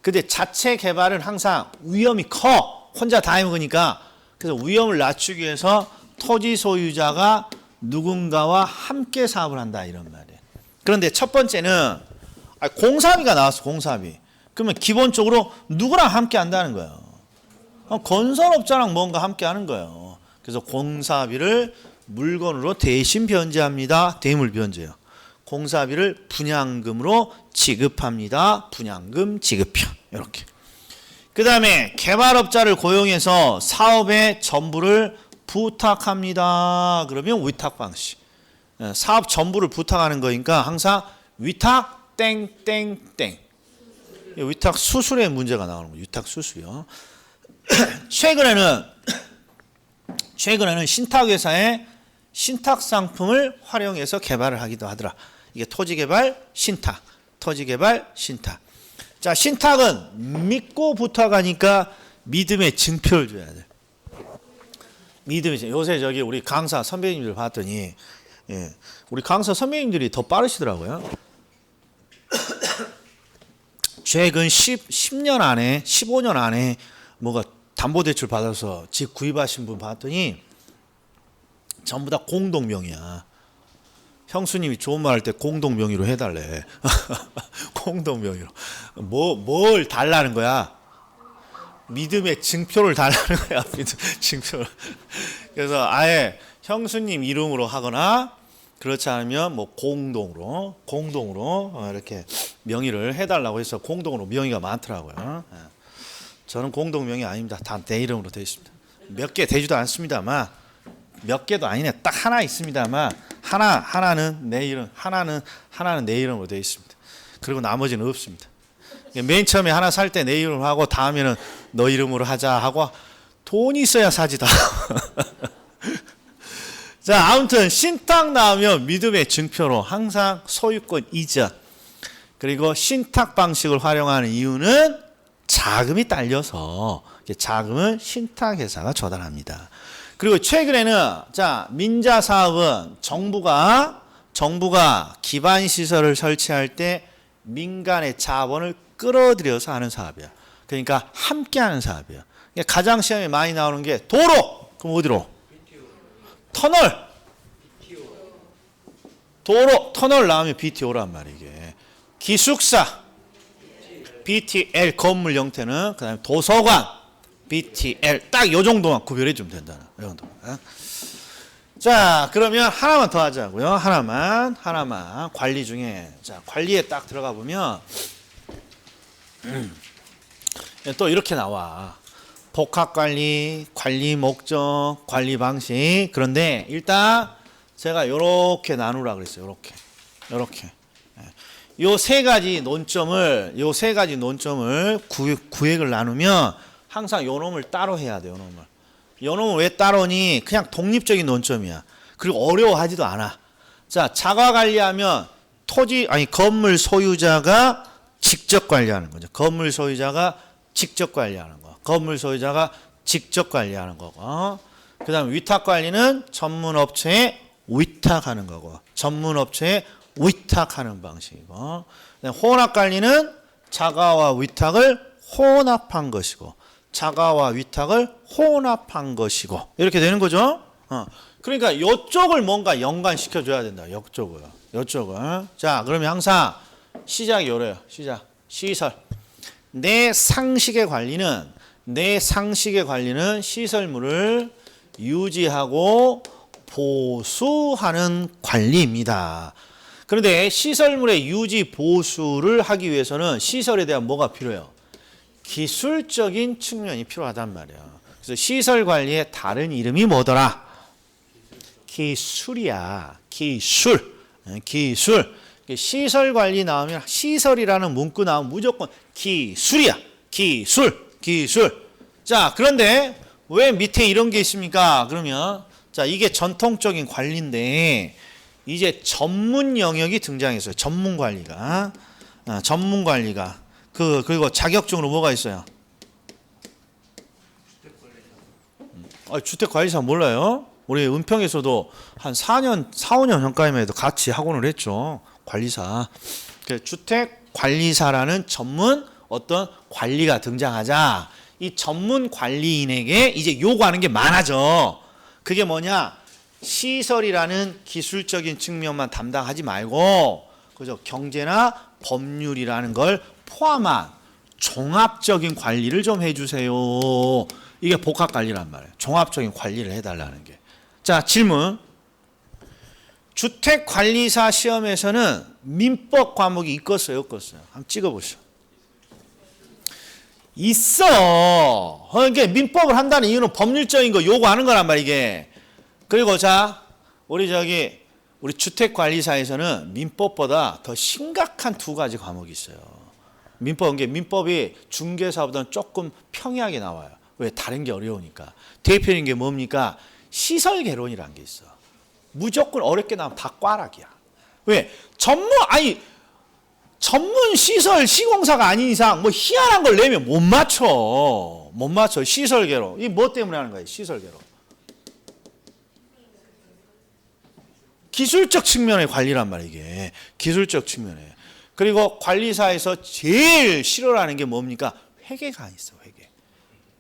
근데 자체 개발은 항상 위험이 커. 혼자 다 해먹으니까. 그래서 위험을 낮추기 위해서 토지 소유자가 누군가와 함께 사업을 한다. 이런 말이에요. 그런데 첫 번째는 공사비가 나왔어. 공사비. 그러면 기본적으로 누구랑 함께 한다는 거예요. 건설업자랑 뭔가 함께 하는 거예요. 그래서 공사비를 물건으로 대신 변제합니다. 대물 변제요. 공사비를 분양금으로 지급합니다. 분양금 지급표. 이렇게. 그 다음에 개발업자를 고용해서 사업의 전부를 부탁합니다. 그러면 위탁 방식. 사업 전부를 부탁하는 거니까 항상 위탁 땡땡땡. 위탁 수수료의 문제가 나오는 거예요. 위탁 수수료. 최근에는 신탁회사의 신탁 상품을 활용해서 개발을 하기도 하더라. 이게 토지개발, 신탁. 토지개발, 신탁. 자, 신탁은 믿고 부탁하니까 믿음의 증표를 줘야 돼. 믿음이. 요새 저기 우리 강사 선배님들 봤더니, 우리 강사 선배님들이 더 빠르시더라고요. 최근 10년 안에, 15년 안에 뭐가 담보대출 받아서 집 구입하신 분 봤더니 전부 다 공동명의야. 형수님이 좋은 말 할 때 공동명의로 해달래. 공동명의로. 뭘 달라는 거야? 믿음의 증표를 달라는 거야. 믿음 증표를. 그래서 아예 형수님 이름으로 하거나 그렇지 않으면 뭐 공동으로 이렇게 명의를 해달라고 해서 공동으로 명의가 많더라고요. 저는 공동명의 아닙니다. 다 내 이름으로 되어 있습니다. 몇 개 되지도 않습니다만, 몇 개도 아니네. 딱 하나 있습니다만, 하나는 내 이름, 하나는 내 이름으로 되어 있습니다. 그리고 나머지는 없습니다. 맨 처음에 하나 살 때 내 이름으로 하고 다음에는 너 이름으로 하자 하고 돈이 있어야 사지 다. 자, 아무튼 신탁 나오면 믿음의 증표로 항상 소유권 이전, 그리고 신탁 방식을 활용하는 이유는 자금이 딸려서 자금은 신탁회사가 조달합니다. 그리고 최근에는 자, 민자 사업은 정부가 기반 시설을 설치할 때 민간의 자본을 끌어들여서 하는 사업이야. 그러니까 함께하는 사업이야. 그러니까 가장 시험에 많이 나오는 게 도로. 그럼 어디로? 터널. 도로, 터널 나오면 BTO란 말이야 이게. 기숙사. BTL 건물 형태는 그다음에 도서관. BTL 딱 요 정도만 구별해 주면 된다는. 요 정도만. 자, 그러면 하나만 더 하자고요. 하나만 관리 중에 자 관리에 딱 들어가 보면 또 이렇게 나와. 복합관리, 관리 목적, 관리 방식. 그런데 일단 제가 요렇게 나누라 그랬어요. 요렇게. 요 세 가지 논점을 구획을 나누면 항상 요 놈을 따로 해야 돼요. 요 놈을 왜 따로니? 그냥 독립적인 논점이야. 그리고 어려워하지도 않아. 자, 자가 관리하면 건물 소유자가 직접 관리하는 거죠. 건물 소유자가 직접 관리하는 거. 건물 소유자가 직접 관리하는 거고. 그다음 위탁 관리는 전문 업체에 위탁하는 거고. 전문 업체에 위탁하는 방식이고. 혼합 관리는 자가와 위탁을 혼합한 것이고. 자가와 위탁을 혼합한 것이고. 이렇게 되는 거죠. 그러니까 이쪽을 뭔가 연관시켜 줘야 된다. 이쪽을. 자, 그러면 항상 시작이 요래요. 시설. 내 상식의 관리는 시설물을 유지하고 보수하는 관리입니다. 그런데 시설물의 유지 보수를 하기 위해서는 시설에 대한 뭐가 필요해요? 기술적인 측면이 필요하단 말이야. 그래서 시설 관리의 다른 이름이 뭐더라? 기술이야. 기술. 시설 관리 나오면 시설이라는 문구 나오면 무조건 기술이야. 기술. 자, 그런데 왜 밑에 이런 게 있습니까? 그러면 자, 이게 전통적인 관리인데 이제 전문 영역이 등장했어요. 전문 관리가. 그리고 자격증으로 뭐가 있어요? 주택관리사 몰라요? 우리 은평에서도 한 4, 5년 전까지만 해도 같이 학원을 했죠. 관리사. 주택관리사라는 전문 어떤 관리가 등장하자 이 전문 관리인에게 이제 요구하는 게 많아져. 그게 뭐냐? 시설이라는 기술적인 측면만 담당하지 말고 그죠? 경제나 법률이라는 걸 포함한 종합적인 관리를 좀 해주세요. 이게 복합관리란 말이에요. 종합적인 관리를 해달라는 게. 자, 질문. 주택관리사 시험에서는 민법 과목이 있겠어요? 없겠어요? 한번 찍어보시죠. 있어. 그러니까 민법을 한다는 이유는 법률적인 거 요구하는 거란 말이야 이게. 그리고 자, 우리 주택관리사에서는 민법보다 더 심각한 두 가지 과목이 있어요. 민법이 중개사보다는 조금 평이하게 나와요. 왜? 다른 게 어려우니까. 대표적인 게 뭡니까? 시설개론이라는 게 있어. 무조건 어렵게 나오면 다 꽈락이야. 왜? 전문 시설 시공사가 아닌 이상 뭐 희한한 걸 내면 못 맞춰. 시설개론. 이 뭐 때문에 하는 거야? 시설개론. 기술적 측면의 관리란 말이야 이게. 기술적 측면에. 그리고 관리사에서 제일 싫어하는 게 뭡니까? 회계가 있어. 회계.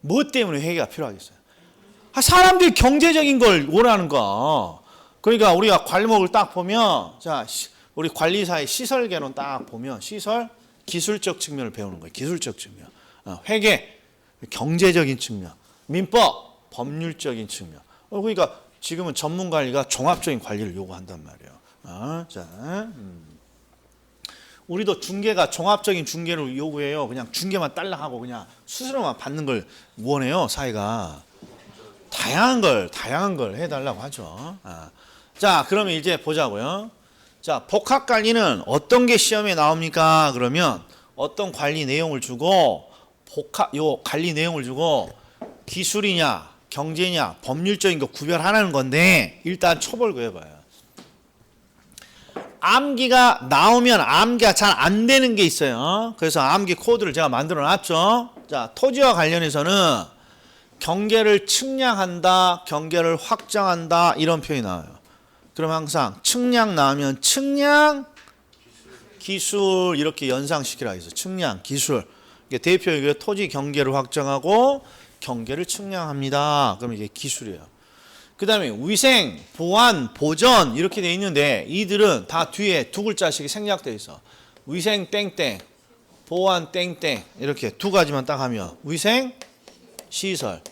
뭐 때문에 회계가 필요하겠어요? 사람들이 경제적인 걸 원하는 거야. 그러니까 우리가 관목을 딱 보면 자, 우리 관리사의 시설개론 딱 보면 시설 기술적 측면을 배우는 거예요. 기술적 측면. 회계 경제적인 측면. 민법 법률적인 측면. 그러니까 지금은 전문 관리가 종합적인 관리를 요구한단 말이에요. 우리도 중개가 종합적인 중개를 요구해요. 그냥 중개만 딸랑하고 그냥 수수료만 받는 걸 원해요. 사회가. 다양한 걸 해달라고 하죠. 자, 그러면 이제 보자고요. 자, 복합관리는 어떤 게 시험에 나옵니까? 그러면 어떤 관리 내용을 주고 요 관리 내용을 주고 기술이냐 경제냐 법률적인 거 구별하는 건데 일단 초벌고 해봐요. 암기가 나오면 암기가 잘 안 되는 게 있어요. 그래서 암기 코드를 제가 만들어 놨죠. 자, 토지와 관련해서는 경계를 측량한다, 경계를 확정한다 이런 표현이 나와요. 그럼 항상 측량 나오면 측량 기술 이렇게 연상시키라 해서 측량, 기술. 이게 대표 이게 토지 경계를 확정하고 경계를 측량합니다. 그럼 이게 기술이에요. 그 다음에 위생, 보안, 보전 이렇게 돼 있는데 이들은 다 뒤에 두 글자씩이 생략되어 있어. 위생 땡땡, 보안 땡땡 이렇게 두 가지만 딱 하면 위생, 시설,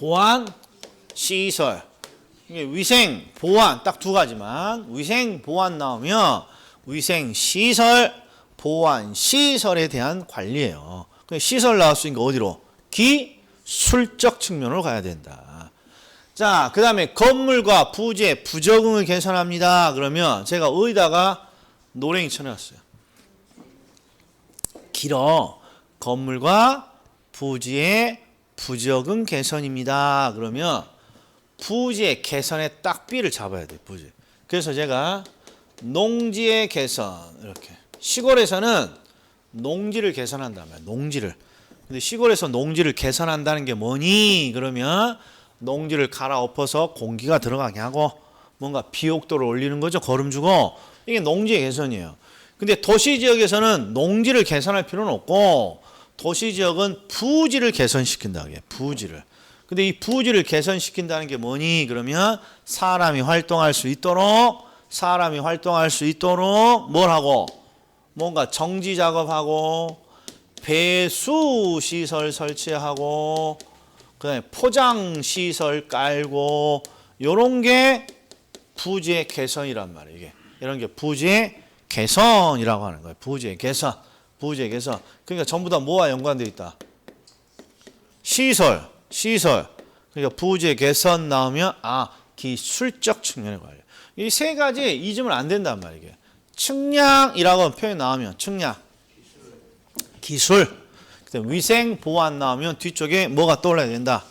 보안, 시설. 이게 위생, 보안 딱 두 가지만 위생, 보안 나오면 위생, 시설, 보안, 시설에 대한 관리예요. 시설 나왔으니까 어디로? 기술적 측면으로 가야 된다. 자, 그 다음에 건물과 부지의 부적응을 개선합니다. 그러면 제가 어디다가 노랭이 쳐놨어요. 길어. 건물과 부지의 부적응 개선입니다. 그러면 부지의 개선에 딱 B를 잡아야 돼. 부지. 그래서 제가 농지의 개선 이렇게. 시골에서는 농지를 개선한다면 농지를. 근데 시골에서 농지를 개선한다는 게 뭐니? 그러면 농지를 갈아엎어서 공기가 들어가게 하고 뭔가 비옥도를 올리는 거죠. 거름 주고. 이게 농지의 개선이에요. 근데 도시 지역에서는 농지를 개선할 필요는 없고 도시 지역은 부지를 개선시킨다. 부지를. 근데 이 부지를 개선시킨다는 게 뭐니? 그러면 사람이 활동할 수 있도록 뭘 하고 뭔가 정지 작업하고 배수 시설 설치하고 그다음에 포장 시설 깔고 요런 게 부지의 개선이란 말이에요. 이게 이런 게 부지의 개선이라고 하는 거예요. 부지의 개선. 그러니까 전부 다 뭐와 연관되어 있다? 시설. 그러니까 부지의 개선 나오면 기술적 측면에 관련. 이 세 가지 잊으면 안 된단 말이에요. 이게. 측량이라고 표현 나오면 측량. 기술. 위생, 보안 나오면 뒤쪽에 뭐가 떠올라야 된다?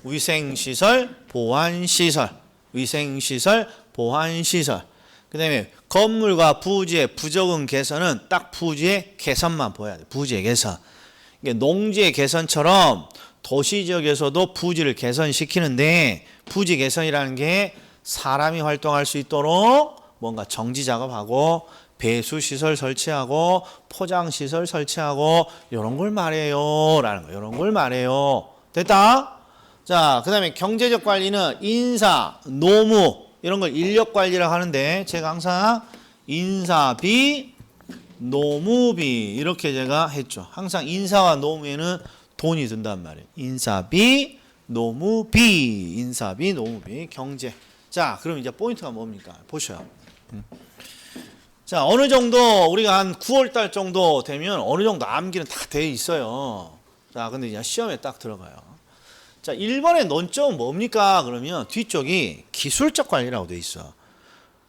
위생시설, 보안시설. 그 다음에 건물과 부지의 부적응 개선은 딱 부지의 개선만 보여야 돼. 부지의 개선. 이게 농지의 개선처럼 도시 지역에서도 부지를 개선시키는데 부지 개선이라는 게 사람이 활동할 수 있도록 뭔가 정지 작업하고 배수시설 설치하고 포장시설 설치하고 이런 걸 말해요. 라는 거. 이런 걸 말해요. 됐다? 자, 그 다음에 경제적 관리는 인사, 노무 이런 걸 인력관리라고 하는데 제가 항상 인사비, 노무비 이렇게 제가 했죠. 항상 인사와 노무에는 돈이 든단 말이에요. 인사비, 노무비, 경제. 자, 그럼 이제 포인트가 뭡니까? 보셔요. 자, 어느 정도 우리가 한 9월 달 정도 되면 어느 정도 암기는 다 돼 있어요. 자, 근데 이제 시험에 딱 들어가요. 자, 1번의 논점은 뭡니까? 그러면 뒤쪽이 기술적 관리라고 돼 있어.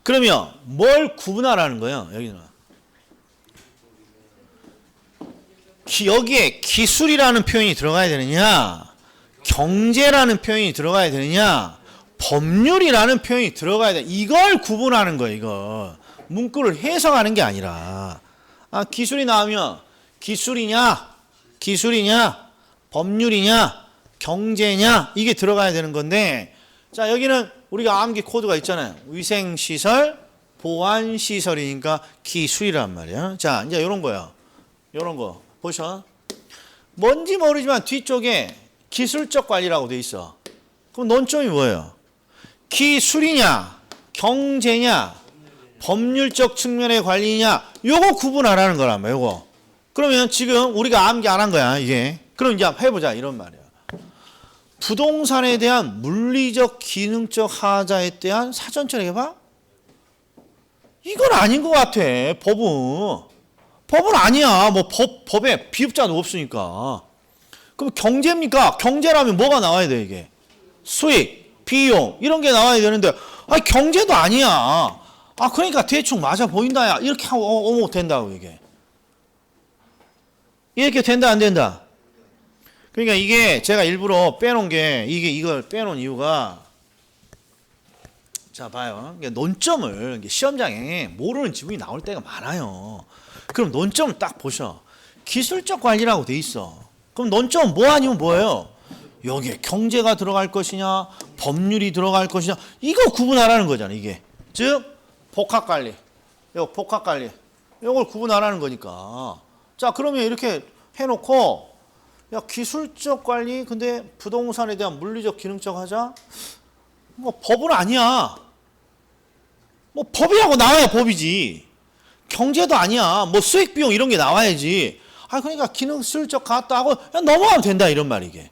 그러면 뭘 구분하라는 거예요? 여기는. 여기에 기술이라는 표현이 들어가야 되느냐? 경제라는 표현이 들어가야 되느냐? 법률이라는 표현이 들어가야 돼. 이걸 구분하는 거예요, 이거. 문구를 해석하는 게 아니라. 기술이 나오면 기술이냐, 법률이냐, 경제냐 이게 들어가야 되는 건데 자 여기는 우리가 암기 코드가 있잖아요. 위생시설, 보안시설이니까 기술이란 말이야. 자 이제 이런 거야. 이런 거 보셔. 뭔지 모르지만 뒤쪽에 기술적 관리라고 돼 있어. 그럼 논점이 뭐예요? 기술이냐, 경제냐, 법률적 측면의 관리냐, 요거 구분하라는 거란 말이야. 요거. 그러면 지금 우리가 암기 안 한 거야, 이게. 그럼 이제 해보자, 이런 말이야. 부동산에 대한 물리적, 기능적 하자에 대한 사전 처리해봐? 이건 아닌 것 같아, 법은. 법은 아니야. 뭐 법에 비읍자도 없으니까. 그럼 경제입니까? 경제라면 뭐가 나와야 돼, 이게? 수익, 비용, 이런 게 나와야 되는데, 경제도 아니야. 그러니까 대충 맞아 보인다, 야. 이렇게 하면 된다고, 이게. 이렇게 된다, 안 된다? 그러니까 이게 제가 일부러 빼놓은 게, 이걸 빼놓은 이유가, 자, 봐요. 논점을 시험장에 모르는 지문이 나올 때가 많아요. 그럼 논점을 딱 보셔. 기술적 관리라고 돼 있어. 그럼 논점은 뭐 아니면 뭐예요? 여기에 경제가 들어갈 것이냐, 법률이 들어갈 것이냐, 이거 구분하라는 거잖아, 이게. 즉, 복합관리. 이거 복합관리. 이걸 구분하라는 거니까. 자, 그러면 이렇게 해놓고 야, 기술적 관리 근데 부동산에 대한 물리적 기능적 하자? 뭐 법은 아니야. 뭐 법이라고 나와야 법이지. 경제도 아니야. 뭐 수익 비용 이런 게 나와야지. 아, 그러니까 기능술적 같다 하고 그냥 넘어가면 된다 이런 말 이게.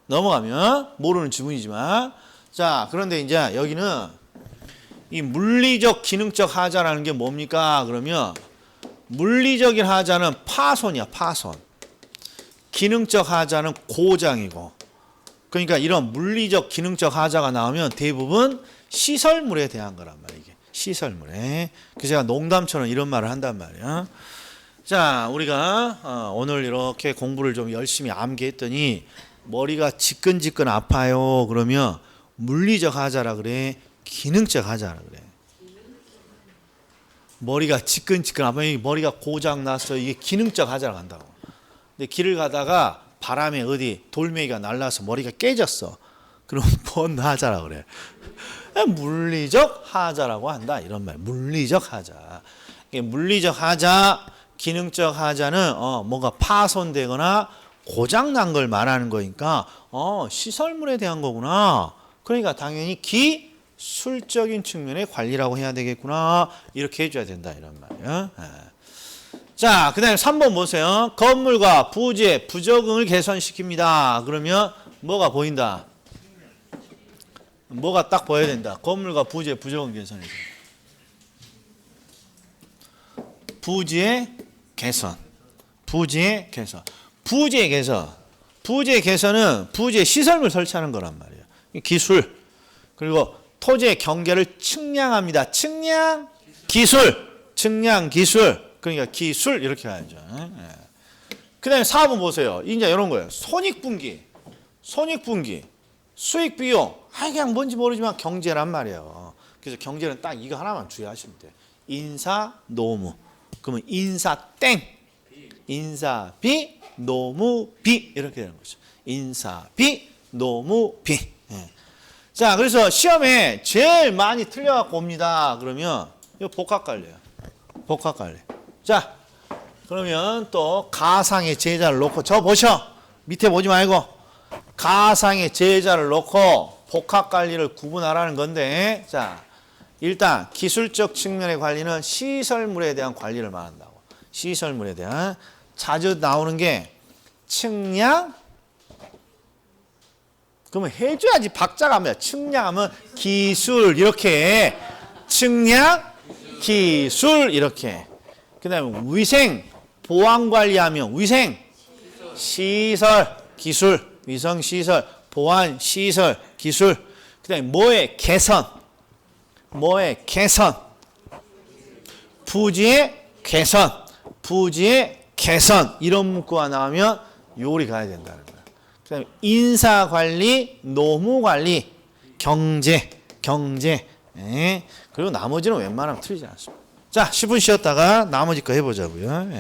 넘어가면 모르는 지문이지만. 자, 그런데 이제 여기는 이 물리적 기능적 하자라는 게 뭡니까? 그러면 물리적인 하자는 파손이야, 파손. 기능적 하자는 고장이고. 그러니까 이런 물리적 기능적 하자가 나오면 대부분 시설물에 대한 거란 말이야, 이게. 시설물에. 그래서 제가 농담처럼 이런 말을 한단 말이야. 자, 우리가 오늘 이렇게 공부를 좀 열심히 암기했더니 머리가 지끈지끈 아파요. 그러면 물리적 하자라 그래? 기능적 하자라 그래? 머리가 지끈지끈 아파요. 머리가 고장 났어. 이게 기능적 하자라고 한다고. 근데 길을 가다가 바람에 어디 돌멩이가 날라서 머리가 깨졌어. 그럼 뭔 하자라 그래? 물리적 하자라고 한다. 이런 말. 물리적 하자. 물리적 하자, 기능적 하자는 뭔가 파손되거나 고장 난 걸 말하는 거니까 시설물에 대한 거구나. 그러니까 당연히 기술적인 측면의 관리라고 해야 되겠구나. 이렇게 해줘야 된다. 이런 말이야. 자, 그 다음에 3번 보세요. 건물과 부지의 부적응을 개선시킵니다. 그러면 뭐가 보인다? 뭐가 딱 보여야 된다. 건물과 부지의 부적응 개선이죠. 부지의 개선. 부지의 개선. 부지의 개선. 부지의 개선은 부지의 시설물 설치하는 거란 말이에요. 기술. 그리고 토지의 경계를 측량합니다. 측량, 기술. 측량, 기술. 그러니까 기술 이렇게 가야죠. 그 다음에 4번 보세요. 이제 이런 거예요. 손익분기. 손익분기. 수익비용. 그냥 뭔지 모르지만 경제란 말이에요. 그래서 경제는 딱 이거 하나만 주의하시면 돼요. 인사, 노무. 그러면 인사 땡. 인사비, 노무비. 이렇게 되는 거죠. 인사비, 노무비. 자, 그래서 시험에 제일 많이 틀려갖고 옵니다. 그러면 이거 복합관리예요. 복합관리. 자, 그러면 또 가상의 제자를 놓고 저 보셔. 밑에 보지 말고 가상의 제자를 놓고 복합관리를 구분하라는 건데, 자, 일단 기술적 측면의 관리는 시설물에 대한 관리를 말한다고. 시설물에 대한. 자주 나오는 게 측량. 그러면 해줘야지. 박자가 뭐야? 측량하면 기술 이렇게. 측량, 기술 이렇게. 그 다음에 위생, 보안관리하면 위생, 시설, 기술. 위성, 시설, 보안, 시설, 기술. 그 다음에 뭐의 개선. 뭐의 개선. 부지의 개선. 부지의 개선. 이런 문구가 나오면 요리 가야 된다는 거야. 그 다음에 인사관리, 노무관리, 경제. 그리고 나머지는 웬만하면 틀리지 않습니다. 자, 10분 쉬었다가 나머지 거 해보자고요.